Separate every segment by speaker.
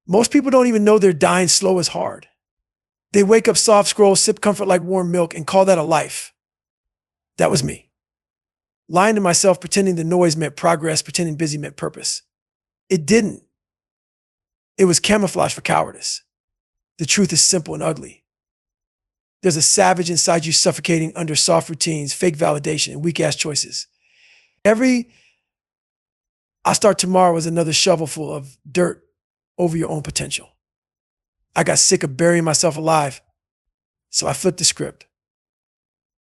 Speaker 1: Most people don't even know they're dying slow as hard. They wake up, soft scroll, sip comfort like warm milk, and call that a life. That was me. Lying to myself, pretending the noise meant progress, pretending busy meant purpose. It didn't. It was camouflage for cowardice. The truth is simple and ugly. There's a savage inside you suffocating under soft routines, fake validation, and weak-ass choices. Every "I start tomorrow" is another shovelful of dirt over your own potential. I got sick of burying myself alive, so I flipped the script.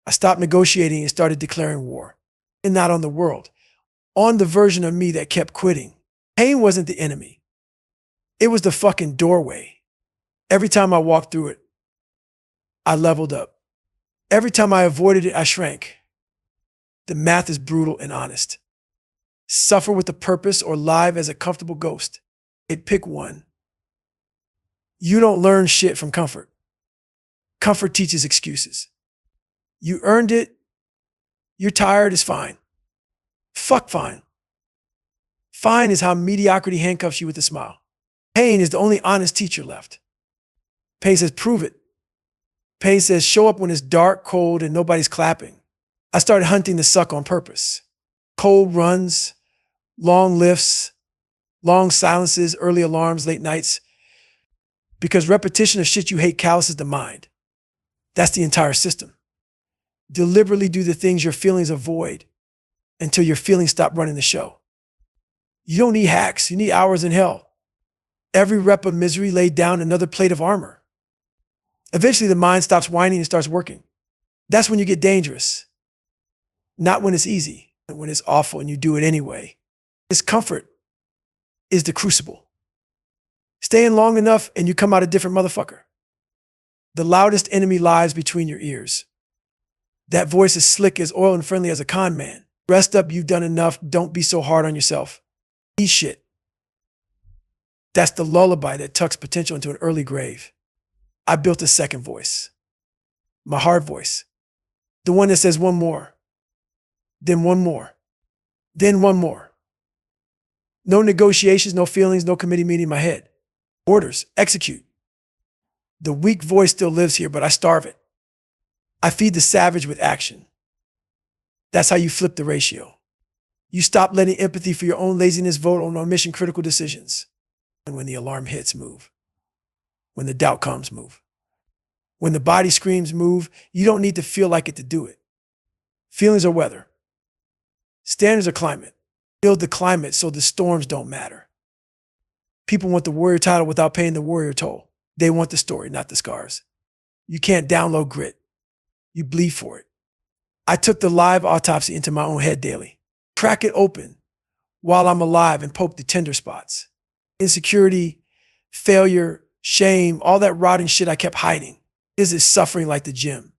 Speaker 1: I stopped negotiating and started declaring war. And not on the world, on the version of me that kept quitting. Pain wasn't the enemy. It was the fucking doorway. Every time I walked through it, I leveled up. Every time I avoided it, I shrank. The math is brutal and honest. Suffer with a purpose or live as a comfortable ghost. Pick one. You don't learn shit from comfort. Comfort teaches excuses. You earned it. You're tired is fine. Fuck fine. Fine is how mediocrity handcuffs you with a smile. Pain is the only honest teacher left. Pain says, prove it. Pain says, show up when it's dark, cold, and nobody's clapping. I started hunting the suck on purpose. Cold runs, long lifts, long silences, early alarms, late nights. Because repetition of shit you hate calluses the mind. That's the entire system. Deliberately do the things your feelings avoid until your feelings stop running the show. You don't need hacks. You need hours in hell. Every rep of misery laid down another plate of armor. Eventually, the mind stops whining and starts working. That's when you get dangerous. Not when it's easy, but when it's awful and you do it anyway. Discomfort is the crucible. Stay in long enough and you come out a different motherfucker. The loudest enemy lies between your ears. That voice is slick as oil and friendly as a con man. Rest up, you've done enough. Don't be so hard on yourself. Eat shit. That's the lullaby that tucks potential into an early grave. I built a second voice. My heart voice. The one that says one more. Then one more. Then one more. No negotiations, no feelings, no committee meeting in my head. Orders, execute. The weak voice still lives here, but I starve it. I feed the savage with action. That's how you flip the ratio. You stop letting empathy for your own laziness vote on mission critical decisions. And when the alarm hits, move. When the doubt comes, move. When the body screams, move. You don't need to feel like it to do it. Feelings are weather. Standards are climate. Build the climate so the storms don't matter. People want the warrior title without paying the warrior toll. They want the story, not the scars. You can't download grit. You bleed for it. I took the live autopsy into my own head daily. Crack it open while I'm alive and poke the tender spots. Insecurity, failure, shame, all that rotting shit I kept hiding. Is it suffering like the gym?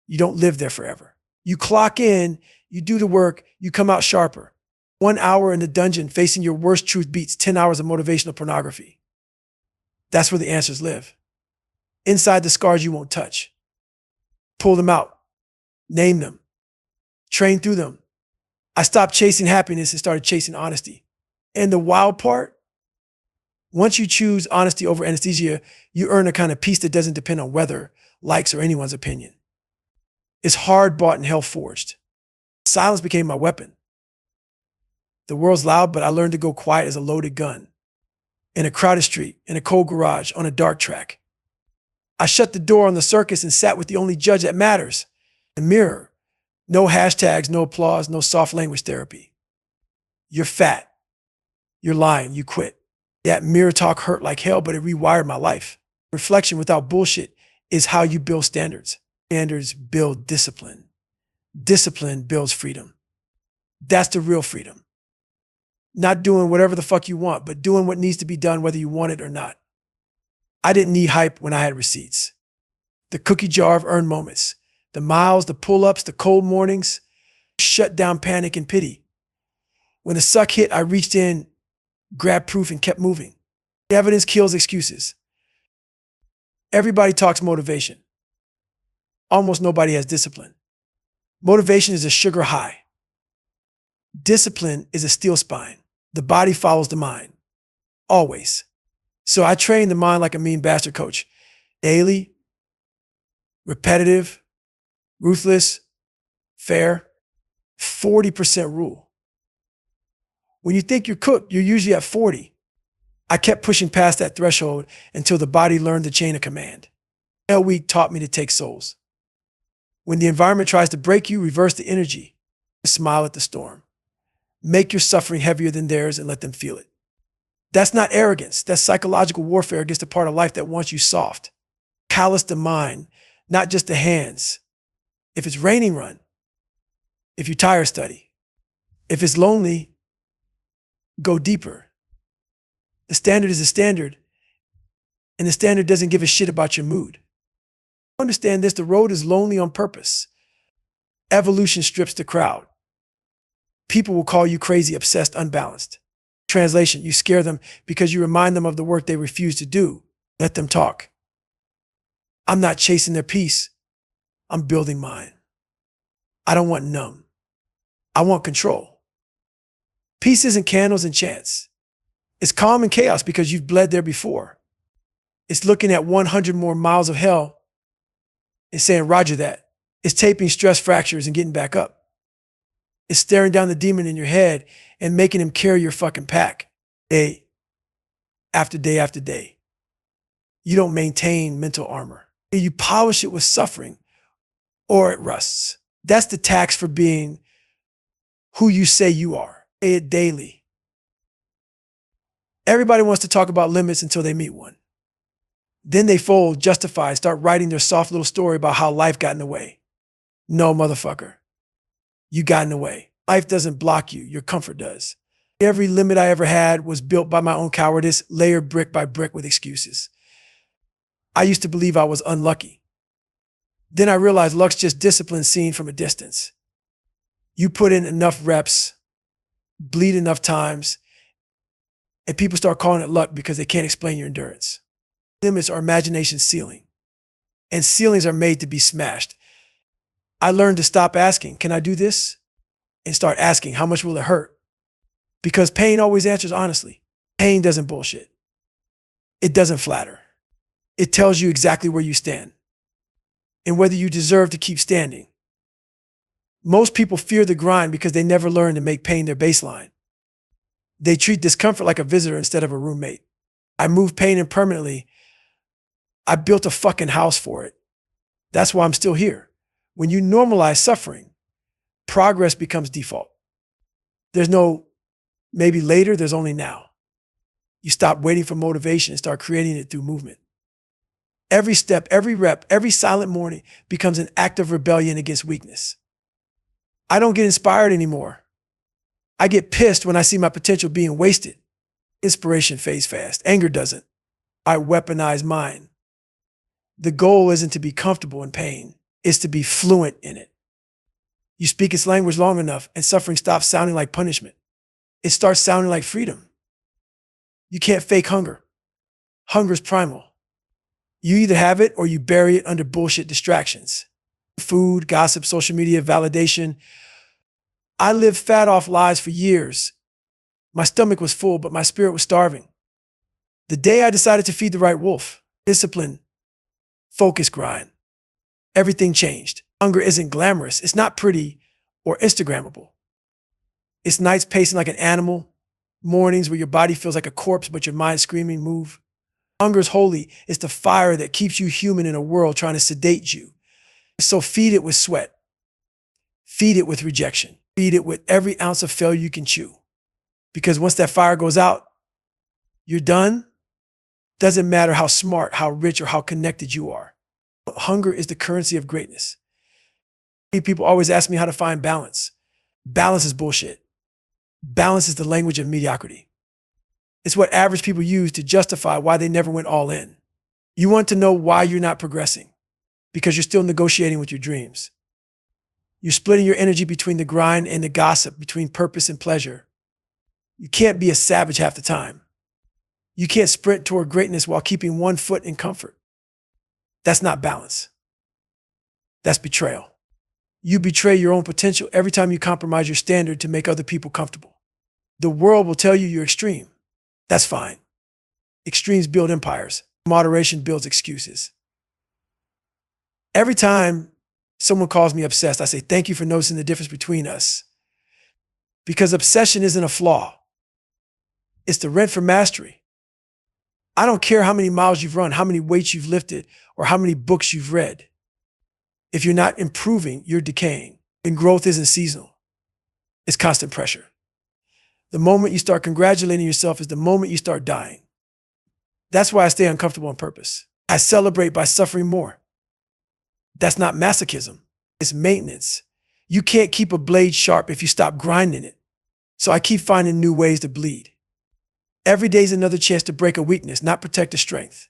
Speaker 1: You don't live there forever. You clock in, you do the work, you come out sharper. 1 hour in the dungeon facing your worst truth beats 10 hours of motivational pornography. That's where the answers live. Inside the scars you won't touch. Pull them out. Name them. Train through them. I stopped chasing happiness and started chasing honesty. And the wild part, once you choose honesty over anesthesia, you earn a kind of peace that doesn't depend on weather, likes, or anyone's opinion. It's hard bought and hell forged. Silence became my weapon. The world's loud, but I learned to go quiet as a loaded gun. In a crowded street, in a cold garage, on a dark track. I shut the door on the circus and sat with the only judge that matters. The mirror. No hashtags, no applause, no soft language therapy. You're fat. You're lying. You quit. That mirror talk hurt like hell, but it rewired my life. Reflection without bullshit is how you build standards. Standards build discipline. Discipline builds freedom. That's the real freedom. Not doing whatever the fuck you want, but doing what needs to be done whether you want it or not. I didn't need hype when I had receipts. The cookie jar of earned moments. The miles, the pull-ups, the cold mornings. Shut down panic and pity. When the suck hit, I reached in, grabbed proof, and kept moving. Evidence kills excuses. Everybody talks motivation. Almost nobody has discipline. Motivation is a sugar high. Discipline is a steel spine. The body follows the mind. Always. So I trained the mind like a mean bastard coach. Daily, repetitive, ruthless, fair, 40% rule. When you think you're cooked, you're usually at 40. I kept pushing past that threshold until the body learned the chain of command. Hell Week taught me to take souls. When the environment tries to break you, reverse the energy. Smile at the storm. Make your suffering heavier than theirs and let them feel it. That's not arrogance. That's psychological warfare against the part of life that wants you soft. Callous the mind, not just the hands. If it's raining, run. If you're tired, study. If it's lonely, go deeper. The standard is a standard, and the standard doesn't give a shit about your mood. Understand this, the road is lonely on purpose. Evolution strips the crowd. People will call you crazy, obsessed, unbalanced. Translation, you scare them because you remind them of the work they refuse to do. Let them talk. I'm not chasing their peace. I'm building mine. I don't want numb. I want control. Peace isn't candles and chants. It's calm and chaos because you've bled there before. It's looking at 100 more miles of hell and saying, Roger that. It's taping stress fractures and getting back up. It's staring down the demon in your head and making him carry your fucking pack day after day after day. You don't maintain mental armor. You polish it with suffering or it rusts. That's the tax for being who you say you are. Say it daily. Everybody wants to talk about limits until they meet one. Then they fold, justify, start writing their soft little story about how life got in the way. No, motherfucker. You got in the way. Life doesn't block you. Your comfort does. Every limit I ever had was built by my own cowardice, layered brick by brick with excuses. I used to believe I was unlucky. Then I realized luck's just discipline seen from a distance. You put in enough reps, bleed enough times, and people start calling it luck because they can't explain your endurance. Limits are imagination's ceiling, and ceilings are made to be smashed. I learned to stop asking, can I do this? And start asking, how much will it hurt? Because pain always answers honestly. Pain doesn't bullshit. It doesn't flatter. It tells you exactly where you stand and whether you deserve to keep standing. Most people fear the grind because they never learn to make pain their baseline. They treat discomfort like a visitor instead of a roommate. I moved pain impermanently. I built a fucking house for it. That's why I'm still here. When you normalize suffering, progress becomes default. There's no maybe later, there's only now. You stop waiting for motivation and start creating it through movement. Every step, every rep, every silent morning becomes an act of rebellion against weakness. I don't get inspired anymore. I get pissed when I see my potential being wasted. Inspiration fades fast. Anger doesn't. I weaponize mine. The goal isn't to be comfortable in pain. It's to be fluent in it. You speak its language long enough and suffering stops sounding like punishment. It starts sounding like freedom. You can't fake hunger. Hunger's primal. You either have it or you bury it under bullshit distractions. Food, gossip, social media, validation. I lived fat off lies for years. My stomach was full, but my spirit was starving. The day I decided to feed the right wolf, discipline, focus, grind, everything changed. Hunger isn't glamorous. It's not pretty or Instagrammable. It's nights pacing like an animal, mornings where your body feels like a corpse, but your mind screaming, move. Hunger is holy. It's the fire that keeps you human in a world trying to sedate you. So feed it with sweat. Feed it with rejection. Feed it with every ounce of failure you can chew. Because once that fire goes out, you're done. Doesn't matter how smart, how rich, or how connected you are. Hunger is the currency of greatness. People always ask me how to find balance. Balance is bullshit. Balance is the language of mediocrity. It's what average people use to justify why they never went all in. You want to know why you're not progressing? Because you're still negotiating with your dreams. You're splitting your energy between the grind and the gossip, between purpose and pleasure. You can't be a savage half the time. You can't sprint toward greatness while keeping one foot in comfort. That's not balance. That's betrayal. You betray your own potential every time you compromise your standard to make other people comfortable. The world will tell you you're extreme. That's fine. Extremes build empires. Moderation builds excuses. Every time someone calls me obsessed, I say, thank you for noticing the difference between us. Because obsession isn't a flaw. It's the rent for mastery. I don't care how many miles you've run, how many weights you've lifted, or how many books you've read. If you're not improving, you're decaying. And growth isn't seasonal. It's constant pressure. The moment you start congratulating yourself is the moment you start dying. That's why I stay uncomfortable on purpose. I celebrate by suffering more. That's not masochism. It's maintenance. You can't keep a blade sharp if you stop grinding it. So I keep finding new ways to bleed. Every day is another chance to break a weakness, not protect a strength.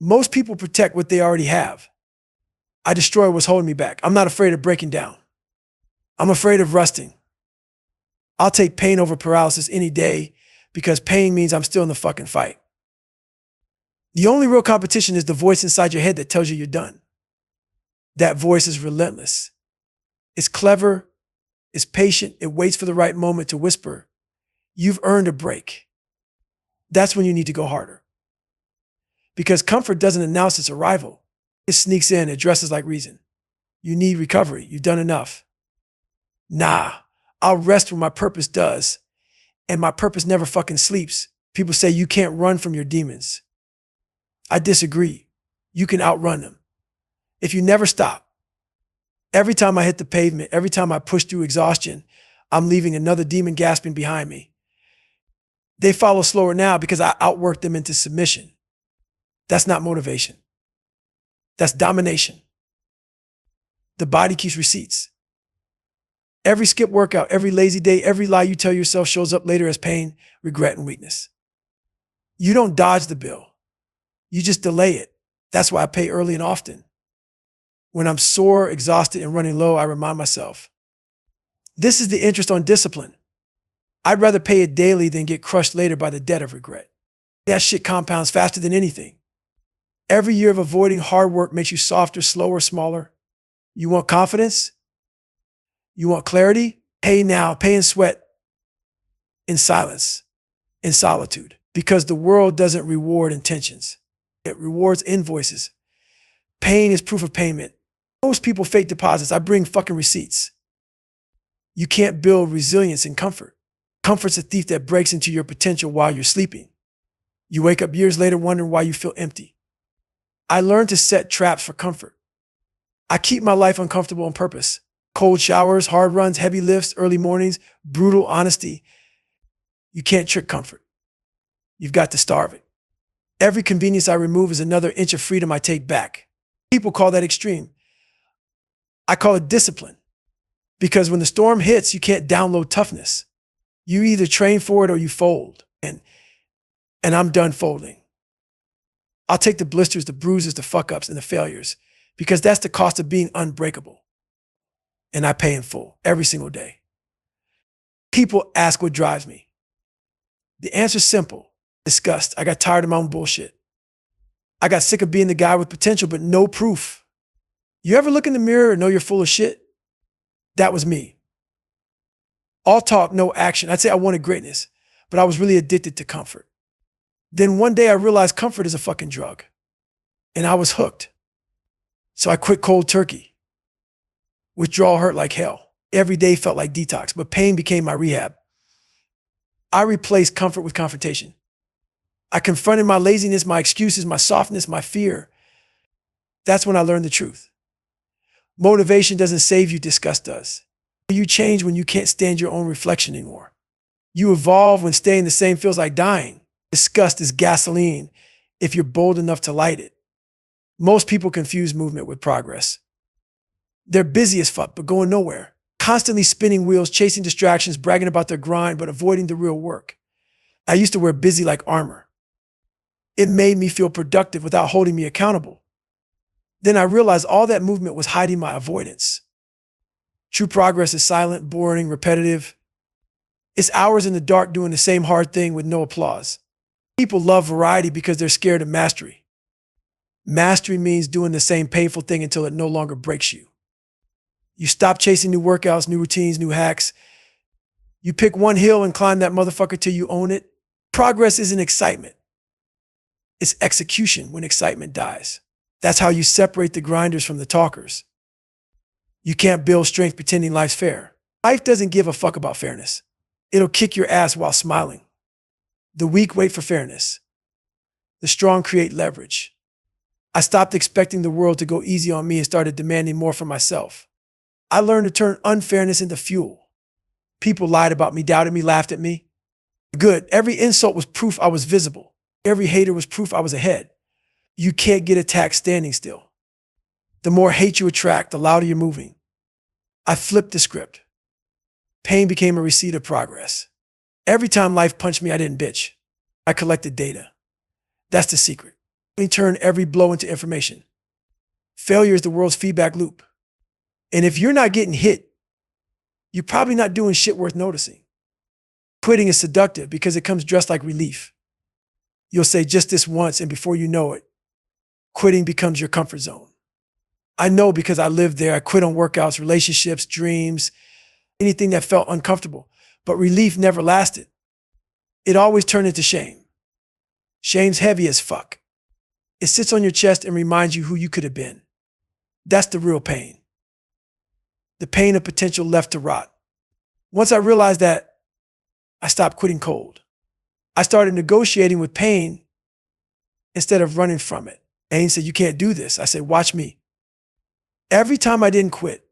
Speaker 1: Most people protect what they already have. I destroy what's holding me back. I'm not afraid of breaking down. I'm afraid of rusting. I'll take pain over paralysis any day because pain means I'm still in the fucking fight. The only real competition is the voice inside your head that tells you you're done. That voice is relentless. It's clever. It's patient. It waits for the right moment to whisper, you've earned a break. That's when you need to go harder. Because comfort doesn't announce its arrival. It sneaks in, it dresses like reason. You need recovery. You've done enough. Nah, I'll rest when my purpose does. And my purpose never fucking sleeps. People say you can't run from your demons. I disagree. You can outrun them. If you never stop. Every time I hit the pavement, every time I push through exhaustion, I'm leaving another demon gasping behind me. They follow slower now because I outworked them into submission. That's not motivation. That's domination. The body keeps receipts. Every skip workout, every lazy day, every lie you tell yourself shows up later as pain, regret, and weakness. You don't dodge the bill. You just delay it. That's why I pay early and often. When I'm sore, exhausted, and running low, I remind myself, this is the interest on discipline. I'd rather pay it daily than get crushed later by the debt of regret. That shit compounds faster than anything. Every year of avoiding hard work makes you softer, slower, smaller. You want confidence? You want clarity? Pay now, pay in sweat, in silence, in solitude. Because the world doesn't reward intentions. It rewards invoices. Pain is proof of payment. Most people fake deposits. I bring fucking receipts. You can't build resilience in comfort. Comfort's a thief that breaks into your potential while you're sleeping. You wake up years later wondering why you feel empty. I learned to set traps for comfort. I keep my life uncomfortable on purpose. Cold showers, hard runs, heavy lifts, early mornings, brutal honesty. You can't trick comfort. You've got to starve it. Every convenience I remove is another inch of freedom I take back. People call that extreme. I call it discipline. Because when the storm hits, you can't download toughness. You either train for it or you fold. And I'm done folding. I'll take the blisters, the bruises, the fuck-ups, and the failures because that's the cost of being unbreakable. And I pay in full every single day. People ask what drives me. The answer's simple. Disgust. I got tired of my own bullshit. I got sick of being the guy with potential but no proof. You ever look in the mirror and know you're full of shit? That was me. All talk, no action. I'd say I wanted greatness, but I was really addicted to comfort. Then one day I realized comfort is a fucking drug. And I was hooked. So I quit cold turkey. Withdrawal hurt like hell. Every day felt like detox, but pain became my rehab. I replaced comfort with confrontation. I confronted my laziness, my excuses, my softness, my fear. That's when I learned the truth. Motivation doesn't save you, disgust does. You change when you can't stand your own reflection anymore. You evolve when staying the same feels like dying. Disgust is gasoline if you're bold enough to light it. Most people confuse movement with progress. They're busy as fuck, but going nowhere. Constantly spinning wheels, chasing distractions, bragging about their grind, but avoiding the real work. I used to wear busy like armor. It made me feel productive without holding me accountable. Then I realized all that movement was hiding my avoidance. True progress is silent, boring, repetitive. It's hours in the dark doing the same hard thing with no applause. People love variety because they're scared of mastery. Mastery means doing the same painful thing until it no longer breaks you. You stop chasing new workouts, new routines, new hacks. You pick one hill and climb that motherfucker till you own it. Progress isn't excitement. It's execution when excitement dies. That's how you separate the grinders from the talkers. You can't build strength pretending life's fair. Life doesn't give a fuck about fairness. It'll kick your ass while smiling. The weak wait for fairness. The strong create leverage. I stopped expecting the world to go easy on me and started demanding more from myself. I learned to turn unfairness into fuel. People lied about me, doubted me, laughed at me. Good. Every insult was proof I was visible. Every hater was proof I was ahead. You can't get attacked standing still. The more hate you attract, the louder you're moving. I flipped the script. Pain became a receipt of progress. Every time life punched me, I didn't bitch. I collected data. That's the secret. We turn every blow into information. Failure is the world's feedback loop. And if you're not getting hit, you're probably not doing shit worth noticing. Quitting is seductive because it comes dressed like relief. You'll say just this once, and before you know it, quitting becomes your comfort zone. I know because I lived there. I quit on workouts, relationships, dreams, anything that felt uncomfortable. But relief never lasted. It always turned into shame. Shame's heavy as fuck. It sits on your chest and reminds you who you could have been. That's the real pain. The pain of potential left to rot. Once I realized that, I stopped quitting cold. I started negotiating with pain instead of running from it. Pain said, you can't do this. I said, watch me. Every time I didn't quit,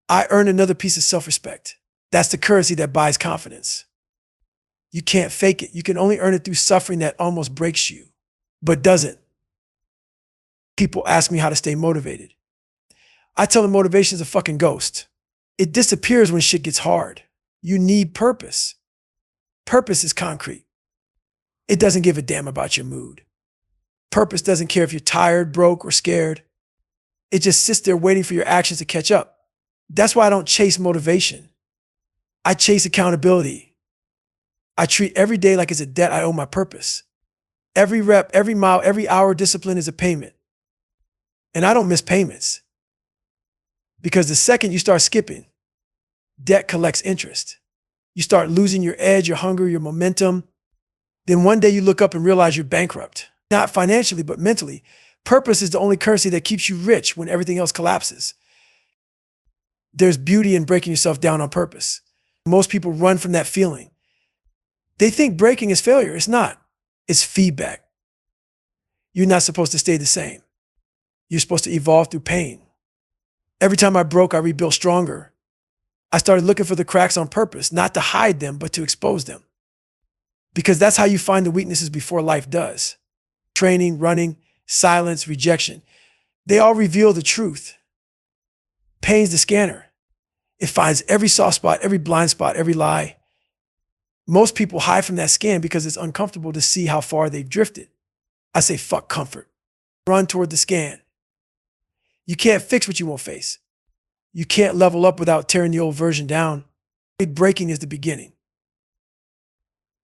Speaker 1: I earned another piece of self-respect. That's the currency that buys confidence. You can't fake it. You can only earn it through suffering that almost breaks you, but doesn't. People ask me how to stay motivated. I tell them motivation is a fucking ghost. It disappears when shit gets hard. You need purpose. Purpose is concrete. It doesn't give a damn about your mood. Purpose doesn't care if you're tired, broke, or scared. It just sits there waiting for your actions to catch up. That's why I don't chase motivation. I chase accountability. I treat every day like it's a debt I owe my purpose. Every rep, every mile, every hour discipline is a payment. And I don't miss payments. Because the second you start skipping, debt collects interest. You start losing your edge, your hunger, your momentum. Then one day you look up and realize you're bankrupt. Not financially, but mentally. Purpose is the only currency that keeps you rich when everything else collapses. There's beauty in breaking yourself down on purpose. Most people run from that feeling. They think breaking is failure. It's not. It's feedback. You're not supposed to stay the same. You're supposed to evolve through pain. Every time I broke, I rebuilt stronger. I started looking for the cracks on purpose, not to hide them, but to expose them. Because that's how you find the weaknesses before life does. Training, running, silence, rejection. They all reveal the truth. Pain's the scanner. It finds every soft spot, every blind spot, every lie. Most people hide from that scan because it's uncomfortable to see how far they've drifted. I say, fuck comfort. Run toward the scan. You can't fix what you won't face. You can't level up without tearing the old version down. Breaking is the beginning.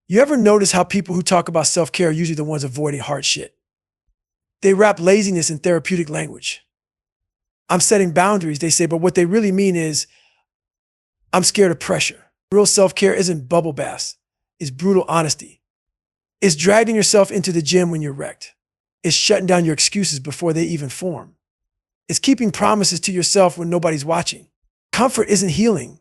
Speaker 1: You ever notice how people who talk about self-care are usually the ones avoiding hard shit? They wrap laziness in therapeutic language. I'm setting boundaries, they say, but what they really mean is, I'm scared of pressure. Real self-care isn't bubble baths. It's brutal honesty. It's dragging yourself into the gym when you're wrecked. It's shutting down your excuses before they even form. It's keeping promises to yourself when nobody's watching. Comfort isn't healing.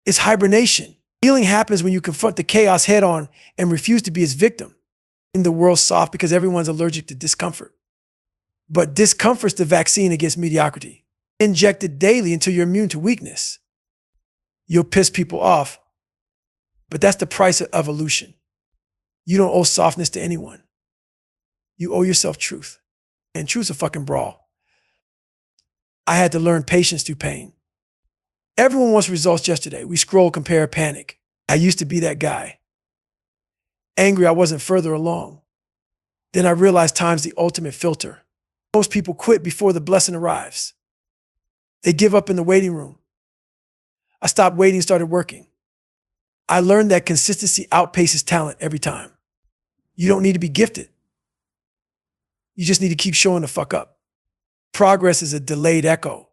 Speaker 1: It's hibernation. Healing happens when you confront the chaos head on and refuse to be its victim. In the world's soft because everyone's allergic to discomfort. But discomfort's the vaccine against mediocrity. Inject it daily until you're immune to weakness. You'll piss people off, but that's the price of evolution. You don't owe softness to anyone. You owe yourself truth. And truth's a fucking brawl. I had to learn patience through pain. Everyone wants results yesterday. We scroll, compare, panic. I used to be that guy. Angry I wasn't further along. Then I realized time's the ultimate filter. Most people quit before the blessing arrives. They give up in the waiting room. I stopped waiting and started working. I learned that consistency outpaces talent every time. You don't need to be gifted. You just need to keep showing the fuck up. Progress is a delayed echo.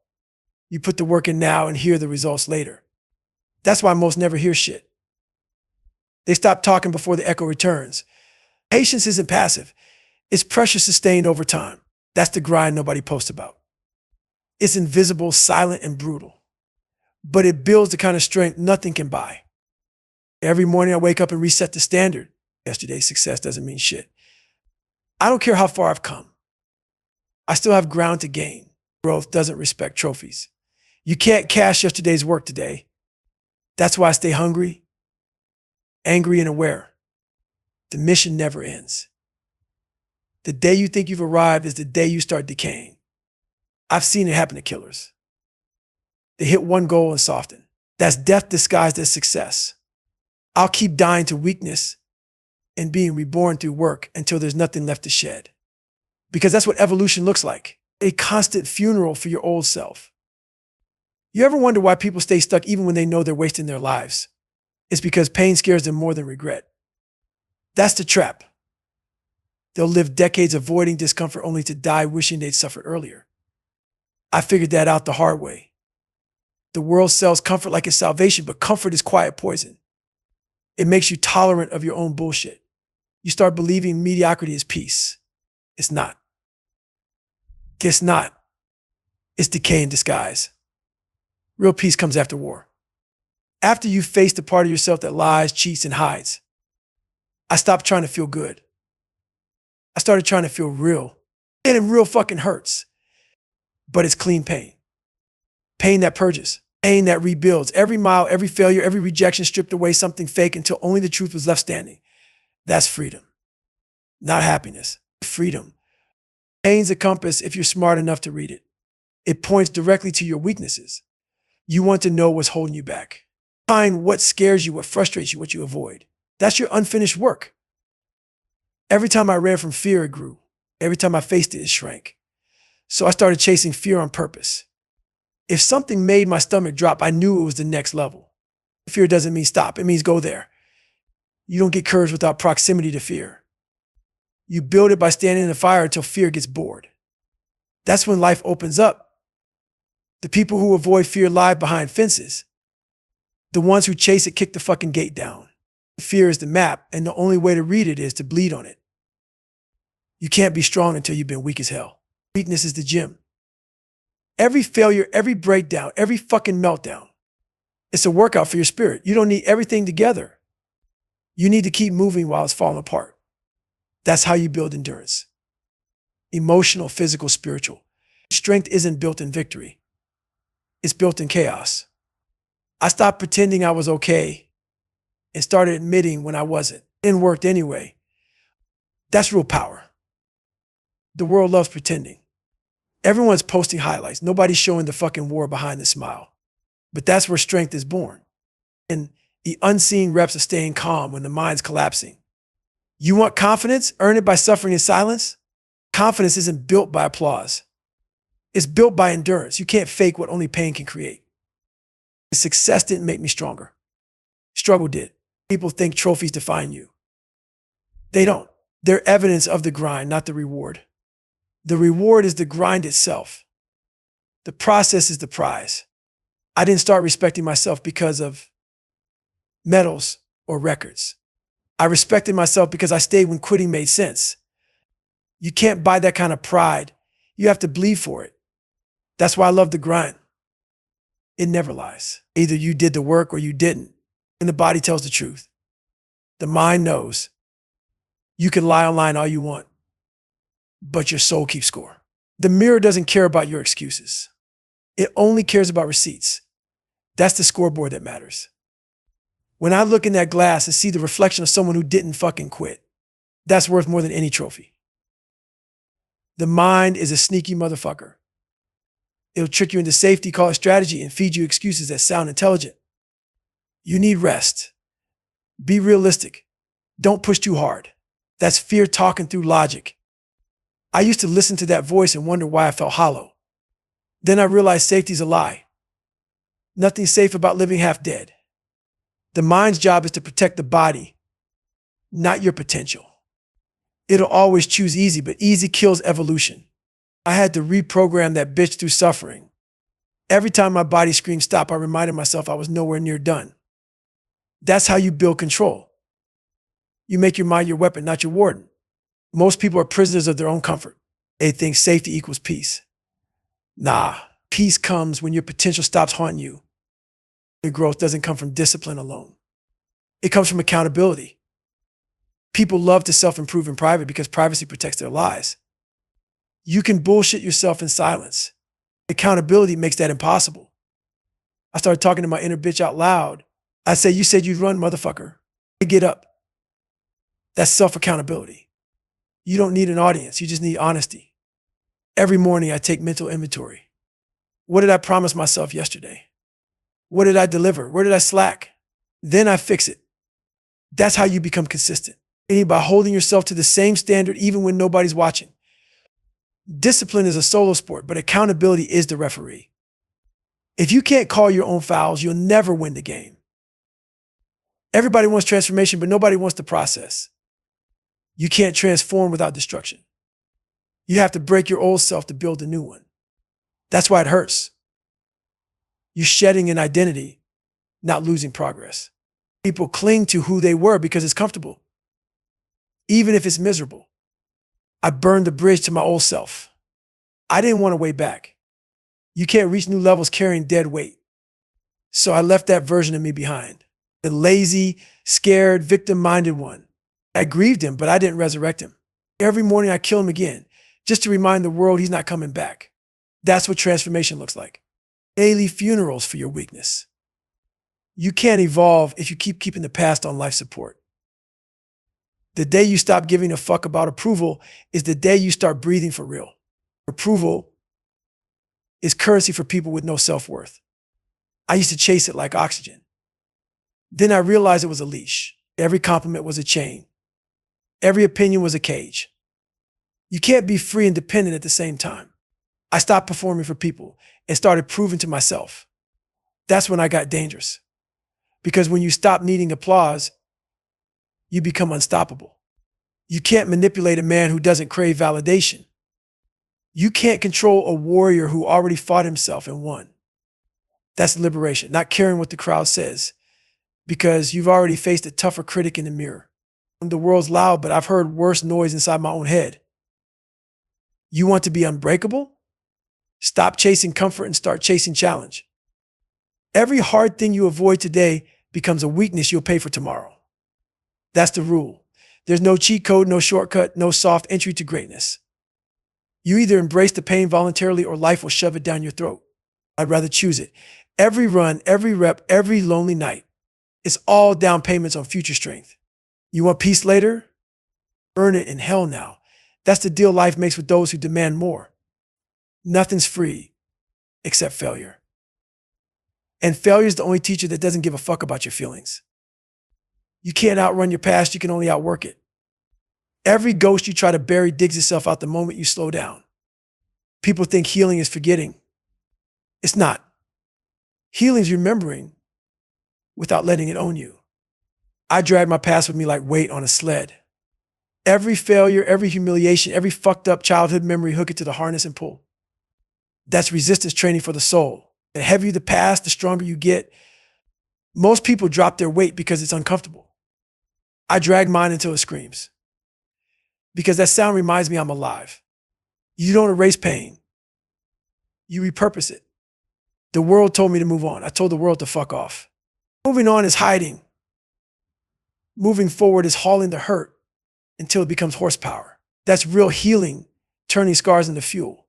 Speaker 1: You put the work in now and hear the results later. That's why most never hear shit. They stop talking before the echo returns. Patience isn't passive. It's pressure sustained over time. That's the grind nobody posts about. It's invisible, silent, and brutal. But it builds the kind of strength nothing can buy. Every morning I wake up and reset the standard. Yesterday's success doesn't mean shit. I don't care how far I've come. I still have ground to gain. Growth doesn't respect trophies. You can't cash yesterday's work today. That's why I stay hungry, angry, and aware. The mission never ends. The day you think you've arrived is the day you start decaying. I've seen it happen to killers. They hit one goal and soften. That's death disguised as success. I'll keep dying to weakness and being reborn through work until there's nothing left to shed. Because that's what evolution looks like. A constant funeral for your old self. You ever wonder why people stay stuck even when they know they're wasting their lives? It's because pain scares them more than regret. That's the trap. They'll live decades avoiding discomfort only to die wishing they'd suffered earlier. I figured that out the hard way. The world sells comfort like it's salvation, but comfort is quiet poison. It makes you tolerant of your own bullshit. You start believing mediocrity is peace. It's not. It's not. It's decay in disguise. Real peace comes after war. After you've faced the part of yourself that lies, cheats, and hides. I stopped trying to feel good. I started trying to feel real. And it real fucking hurts. But it's clean pain. Pain that purges. Pain that rebuilds. Every mile, every failure, every rejection stripped away something fake until only the truth was left standing. That's freedom. Not happiness. Freedom. Pain's a compass if you're smart enough to read it. It points directly to your weaknesses. You want to know what's holding you back. Find what scares you, what frustrates you, what you avoid. That's your unfinished work. Every time I ran from fear, it grew. Every time I faced it, it shrank. So I started chasing fear on purpose. If something made my stomach drop, I knew it was the next level. Fear doesn't mean stop. It means go there. You don't get courage without proximity to fear. You build it by standing in the fire until fear gets bored. That's when life opens up. The people who avoid fear lie behind fences. The ones who chase it kick the fucking gate down. Fear is the map, and the only way to read it is to bleed on it. You can't be strong until you've been weak as hell. Weakness is the gym. Every failure, every breakdown, every fucking meltdown, it's a workout for your spirit. You don't need everything together. You need to keep moving while it's falling apart. That's how you build endurance. Emotional, physical, spiritual. Strength isn't built in victory. It's built in chaos. I stopped pretending I was okay and started admitting when I wasn't. It worked anyway. That's real power. The world loves pretending. Everyone's posting highlights. Nobody's showing the fucking war behind the smile. But that's where strength is born. And the unseen reps of staying calm when the mind's collapsing. You want confidence? Earn it by suffering in silence? Confidence isn't built by applause. It's built by endurance. You can't fake what only pain can create. Success didn't make me stronger. Struggle did. People think trophies define you. They don't. They're evidence of the grind, not the reward. The reward is the grind itself. The process is the prize. I didn't start respecting myself because of medals or records. I respected myself because I stayed when quitting made sense. You can't buy that kind of pride. You have to bleed for it. That's why I love the grind. It never lies. Either you did the work or you didn't. And the body tells the truth. The mind knows. You can lie online all you want, but your soul keeps score. The mirror doesn't care about your excuses. It only cares about receipts. That's the scoreboard that matters. When I look in that glass and see the reflection of someone who didn't fucking quit, that's worth more than any trophy. The mind is a sneaky motherfucker. It'll trick you into safety, call it strategy, and feed you excuses that sound intelligent. You need rest. Be realistic. Don't push too hard. That's fear talking through logic. I used to listen to that voice and wonder why I felt hollow. Then I realized safety's a lie. Nothing's safe about living half dead. The mind's job is to protect the body, not your potential. It'll always choose easy, but easy kills evolution. I had to reprogram that bitch through suffering. Every time my body screamed stop, I reminded myself I was nowhere near done. That's how you build control. You make your mind your weapon, not your warden. Most people are prisoners of their own comfort. They think safety equals peace. Nah, peace comes when your potential stops haunting you. Your growth doesn't come from discipline alone. It comes from accountability. People love to self-improve in private because privacy protects their lies. You can bullshit yourself in silence. Accountability makes that impossible. I started talking to my inner bitch out loud. I say, you said you'd run, motherfucker. Get up. That's self-accountability. You don't need an audience. You just need honesty. Every morning I take mental inventory. What did I promise myself yesterday? What did I deliver? Where did I slack? Then I fix it. That's how you become consistent. By holding yourself to the same standard even when nobody's watching. Discipline is a solo sport, but accountability is the referee. If you can't call your own fouls, you'll never win the game. Everybody wants transformation, but nobody wants the process. You can't transform without destruction. You have to break your old self to build a new one. That's why it hurts. You're shedding an identity, not losing progress. People cling to who they were because it's comfortable, even if it's miserable. I burned the bridge to my old self. I didn't want to way back. You can't reach new levels carrying dead weight. So I left that version of me behind. The lazy, scared, victim-minded one. I grieved him, but I didn't resurrect him. Every morning I kill him again, just to remind the world he's not coming back. That's what transformation looks like. Daily funerals for your weakness. You can't evolve if you keep keeping the past on life support. The day you stop giving a fuck about approval is the day you start breathing for real. Approval is currency for people with no self-worth. I used to chase it like oxygen. Then I realized it was a leash. Every compliment was a chain. Every opinion was a cage. You can't be free and dependent at the same time. I stopped performing for people and started proving to myself. That's when I got dangerous. Because when you stop needing applause, you become unstoppable. You can't manipulate a man who doesn't crave validation. You can't control a warrior who already fought himself and won. That's liberation, not caring what the crowd says, because you've already faced a tougher critic in the mirror. The world's loud, but I've heard worse noise inside my own head. You want to be unbreakable? Stop chasing comfort and start chasing challenge. Every hard thing you avoid today becomes a weakness you'll pay for tomorrow. That's the rule. There's no cheat code, no shortcut, no soft entry to greatness. You either embrace the pain voluntarily or life will shove it down your throat. I'd rather choose it. Every run, every rep, every lonely night, it's all down payments on future strength. You want peace later? Earn it in hell now. That's the deal life makes with those who demand more. Nothing's free except failure. And failure is the only teacher that doesn't give a fuck about your feelings. You can't outrun your past, you can only outwork it. Every ghost you try to bury digs itself out the moment you slow down. People think healing is forgetting. It's not. Healing is remembering without letting it own you. I drag my past with me like weight on a sled. Every failure, every humiliation, every fucked up childhood memory, hook it to the harness and pull. That's resistance training for the soul. The heavier the past, the stronger you get. Most people drop their weight because it's uncomfortable. I drag mine until it screams. Because that sound reminds me I'm alive. You don't erase pain. You repurpose it. The world told me to move on. I told the world to fuck off. Moving on is hiding. Moving forward is hauling the hurt until it becomes horsepower. That's real healing, turning scars into fuel.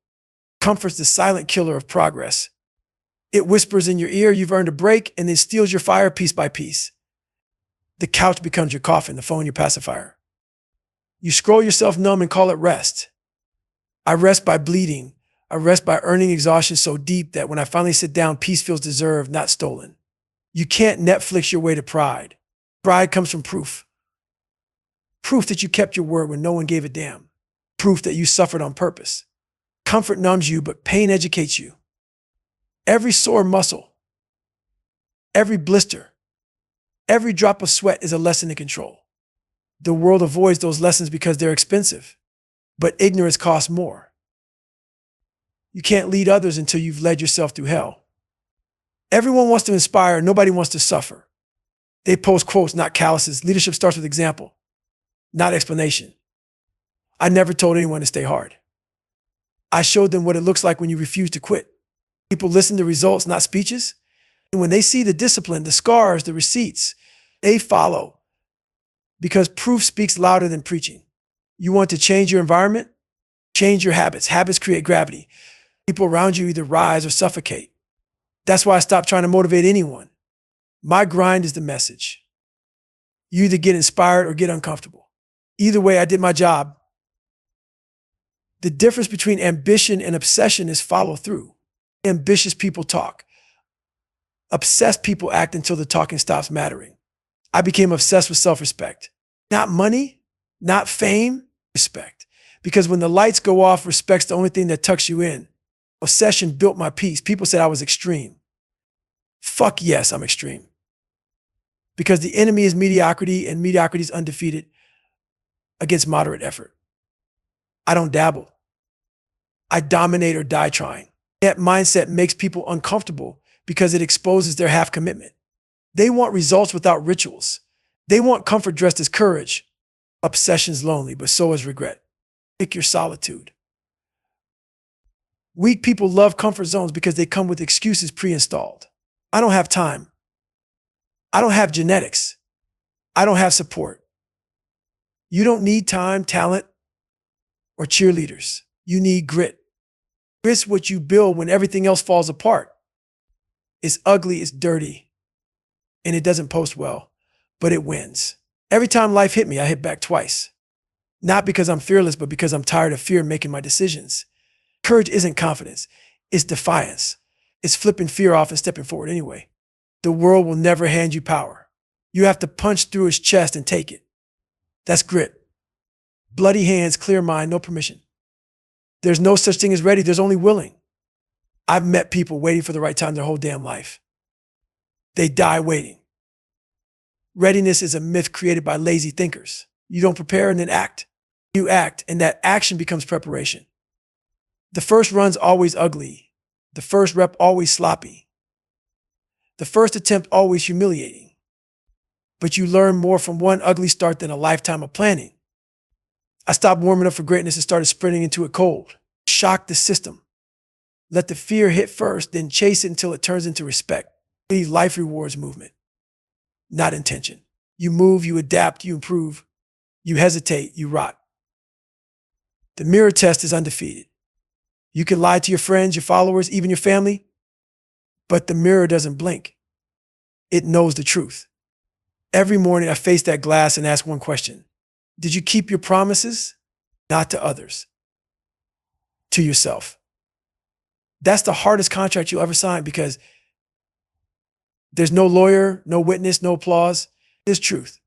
Speaker 1: Comfort's the silent killer of progress. It whispers in your ear you've earned a break and then steals your fire piece by piece. The couch becomes your coffin, the phone your pacifier. You scroll yourself numb and call it rest. I rest by bleeding. I rest by earning exhaustion so deep that when I finally sit down, peace feels deserved, not stolen. You can't Netflix your way to pride. Pride comes from proof. Proof that you kept your word when no one gave a damn. Proof that you suffered on purpose. Comfort numbs you, but pain educates you. Every sore muscle, every blister, every drop of sweat is a lesson in control. The world avoids those lessons because they're expensive, but ignorance costs more. You can't lead others until you've led yourself through hell. Everyone wants to inspire, nobody wants to suffer. They post quotes, not calluses. Leadership starts with example. not explanation. I never told anyone to stay hard. I showed them what it looks like when you refuse to quit. People listen to results, not speeches. And when they see the discipline, the scars, the receipts, they follow because proof speaks louder than preaching. You want to change your environment? Change your habits. Habits create gravity. People around you either rise or suffocate. That's why I stopped trying to motivate anyone. My grind is the message. You either get inspired or get uncomfortable. Either way, I did my job. The difference between ambition and obsession is follow through. Ambitious people talk. Obsessed people act until the talking stops mattering. I became obsessed with self-respect. Not money, not fame, respect. Because when the lights go off, respect's the only thing that tucks you in. Obsession built my peace. People said I was extreme. Fuck yes, I'm extreme. Because the enemy is mediocrity and mediocrity is undefeated against moderate effort. I don't dabble. I dominate or die trying. That mindset makes people uncomfortable because it exposes their half commitment. They want results without rituals. They want comfort dressed as courage. Obsession's lonely, but so is regret. Pick your solitude. Weak people love comfort zones because they come with excuses pre-installed. I don't have time. I don't have genetics. I don't have support. You don't need time, talent, or cheerleaders. You need grit. Grit's what you build when everything else falls apart. It's ugly, it's dirty, and it doesn't post well, but it wins. Every time life hit me, I hit back twice. Not because I'm fearless, but because I'm tired of fear making my decisions. Courage isn't confidence. It's defiance. It's flipping fear off and stepping forward anyway. The world will never hand you power. You have to punch through its chest and take it. That's grit. Bloody hands, clear mind, no permission. There's no such thing as ready. There's only willing. I've met people waiting for the right time their whole damn life. They die waiting. Readiness is a myth created by lazy thinkers. You don't prepare and then act. You act, and that action becomes preparation. The first run's always ugly. The first rep always sloppy. The first attempt always humiliating. But you learn more from one ugly start than a lifetime of planning. I stopped warming up for greatness and started sprinting into it cold. Shock the system. Let the fear hit first, then chase it until it turns into respect. The life rewards movement, not intention. You move, you adapt, you improve. You hesitate, you rot. The mirror test is undefeated. You can lie to your friends, your followers, even your family, but the mirror doesn't blink. It knows the truth. Every morning I face that glass and ask one question. Did you keep your promises? Not to others, to yourself. That's the hardest contract you'll ever sign because there's no lawyer, no witness, no applause. It's truth.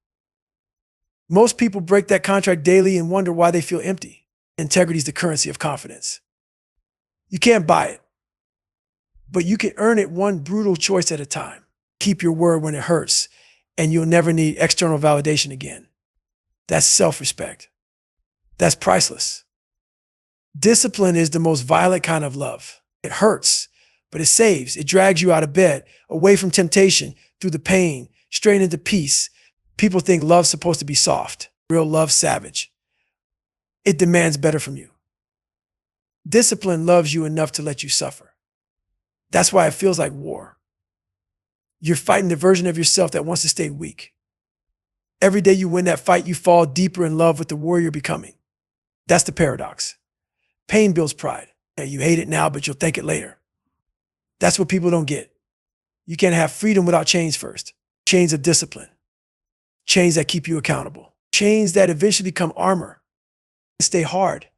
Speaker 1: Most people break that contract daily and wonder why they feel empty. Integrity is the currency of confidence. You can't buy it, but you can earn it one brutal choice at a time. Keep your word when it hurts, and you'll never need external validation again. That's self-respect. That's priceless. Discipline is the most violent kind of love. It hurts, but it saves. It drags you out of bed, away from temptation, through the pain, straight into peace. People think love's supposed to be soft. Real love's savage. It demands better from you. Discipline loves you enough to let you suffer. That's why it feels like war. You're fighting the version of yourself that wants to stay weak. Every day you win that fight, you fall deeper in love with the warrior you're becoming. That's the paradox. Pain builds pride. You hate it now, but you'll thank it later. That's what people don't get. You can't have freedom without chains first. Chains of discipline. Chains that keep you accountable. Chains that eventually become armor. Stay hard.